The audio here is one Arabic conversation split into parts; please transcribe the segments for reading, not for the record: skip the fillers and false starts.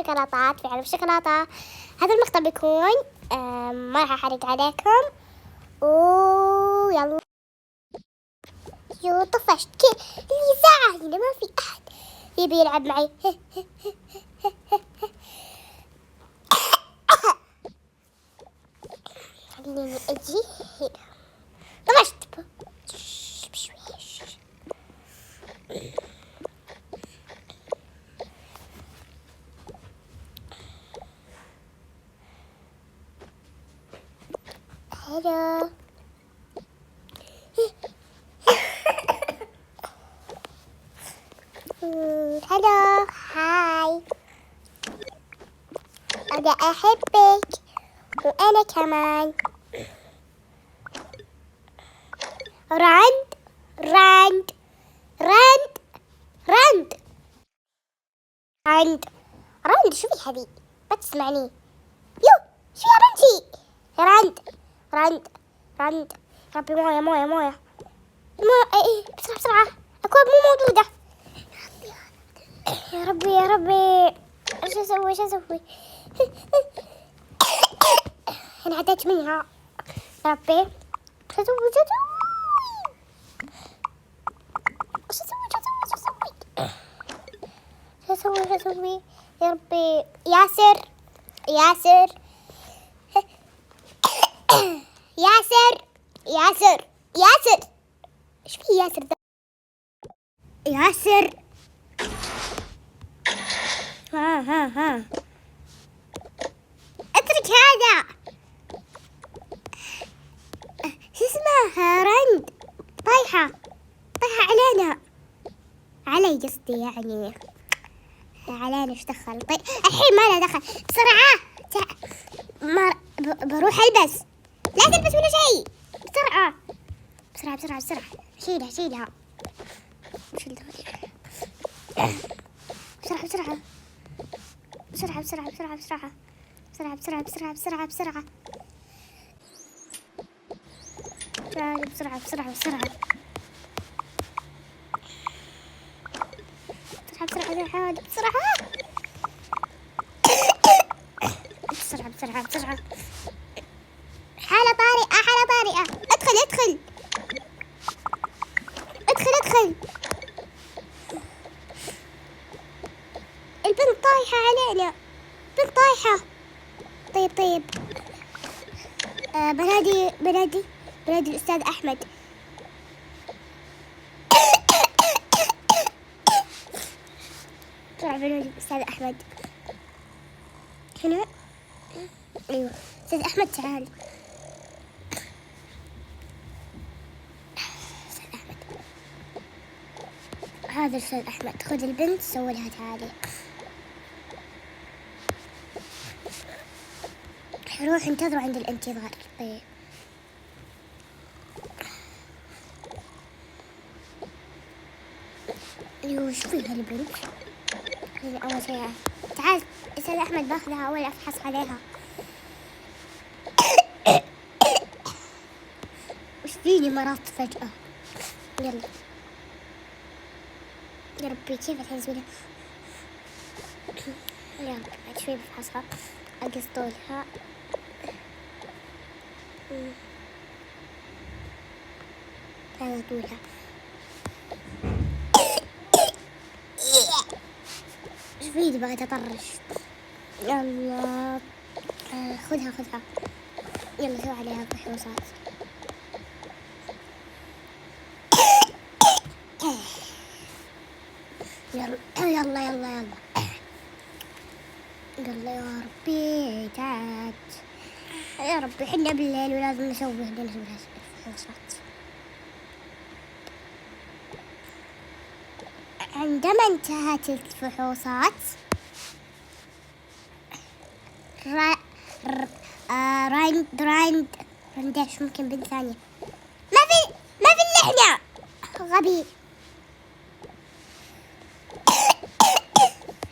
شوكولاتات، في علب شوكولاتة. هذا المقطع بيكون ما راح أحرق عليكم. يلا يو طفشت اللي زعل هنا ما في أحد يبي يلعب معي. خليني أجي هنا. طفشت بشويش. هلو هلو هاي، أنا أحبك وأنا كمان. راند راند راند راند راند راند، شو في حبيبي ما تسمعني؟ يو شو يا بنتي؟ راند راند راند. ربي موية موية موية موية، ايه بسرعة بسرعة، أكواب مو موجودة. يا ربي يا ربي، ايش اسوي شو اسوي؟ انا عديت منها. يا ربي شو اسوي شو اسوي شو اسوي يا ربي؟ ياسر ياسر ياسر ياسر ياسر، ايش في ياسر ده؟ ياسر ها اترك هذا. شو اسمه؟ رند طايحة علينا، علي قصدي يعني علينا. ايش دخل؟ طيب الحين ما له دخل. بسرعة ما بروح البس. لا تلبس ولا شيء، بسرعة بسرعة بسرعة بسرعة. شيلها بسرعة بسرعة بسرعة بسرعة بسرعة بسرعة بسرعة بسرعة بسرعة بسرعة بسرعة بسرعة بسرعة بسرعة بسرعة بسرعة بسرعة بسرعة. حالة طارئة. ادخل البنت طايحة علينا، بنت طايحة. طيب بنادي الأستاذ أحمد. بسرعة بنادي الأستاذ أحمد. هنا أيوة أستاذ أحمد تعال. أستاذ أحمد، هذا الأستاذ أحمد، خذ البنت سوي لها تعالي. روح انتظروا عند الانتظار. طيب وش فيها البنت؟ أول شيء تعال أستاذ أحمد، باخذها أول أفحص عليها. وش فيني مرضت فجأة؟ يلا يا ربي كيف الحين يا ربي بعد شوي بفحصها، أقص طولها. هذا طولها. ايش فيني بغيت أطرش. يلا خذها يلا سوي عليها فحوصات. يلا يا ربي تعبت. يا ربي حنا بالليل ولازم نسوي لها الفحوصات. عندما انتهت الفحوصات راندش ممكن بنت ثانية. ما في اللحنة غبي.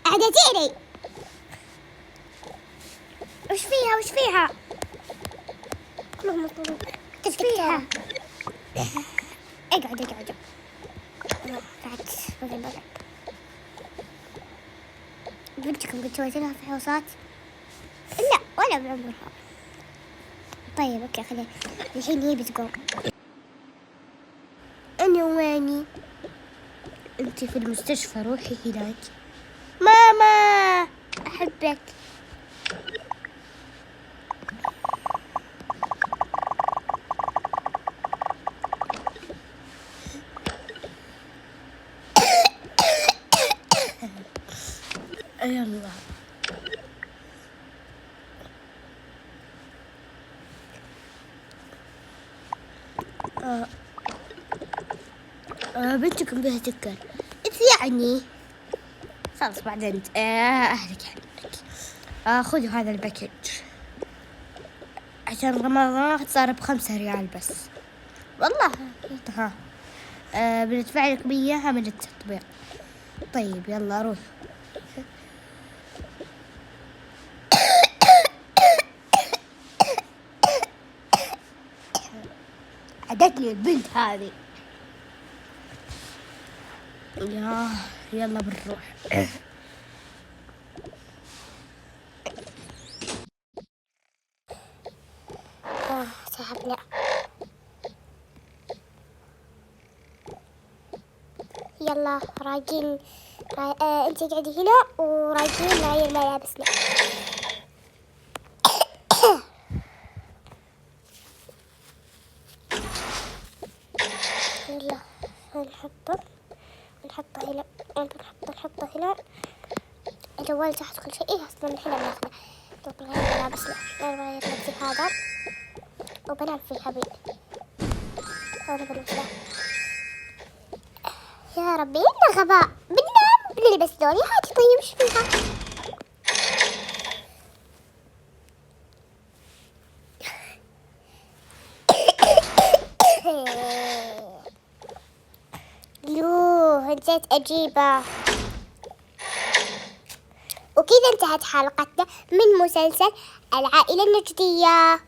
أعدتيني. وش فيها؟ وش فيها؟ اقعد. بنتكم قد سويت لها فحوصات؟ لا ولا بعمرها. طيب اوكي خلينا الحين هي بتقوم. انا واني انت في المستشفى، روحي هناك. ماما احبك. يلا بنتكم بها سكر. ايش يعني؟ خلاص بعدين اهلك عنك. خذوا هذا الباكج عشان رمضان صار ب5 ريال بس والله. ها بندفع لك 100 من التطبيق. طيب يلا روح. عدتني البنت هذه. يلا بنروح. تعبنا. يلا راجين. انت قاعدة هنا وراجين معي ملابسنا. يلا نحطه هنا. نحطه هنا. الجوال تحت كل شيء. اصلا الحين بناخذه. طب نغير ملابسنا. نغير لبسي هذا وبنام فيه حبيبي. أنا بنام فيه. يا ربي إنه غباء. بننام بنلبس دوري هاتي. طيب إيش فيها؟ يوه نسيت أجيبه. وكذا انتهت حلقتنا من مسلسل العائلة النجدية.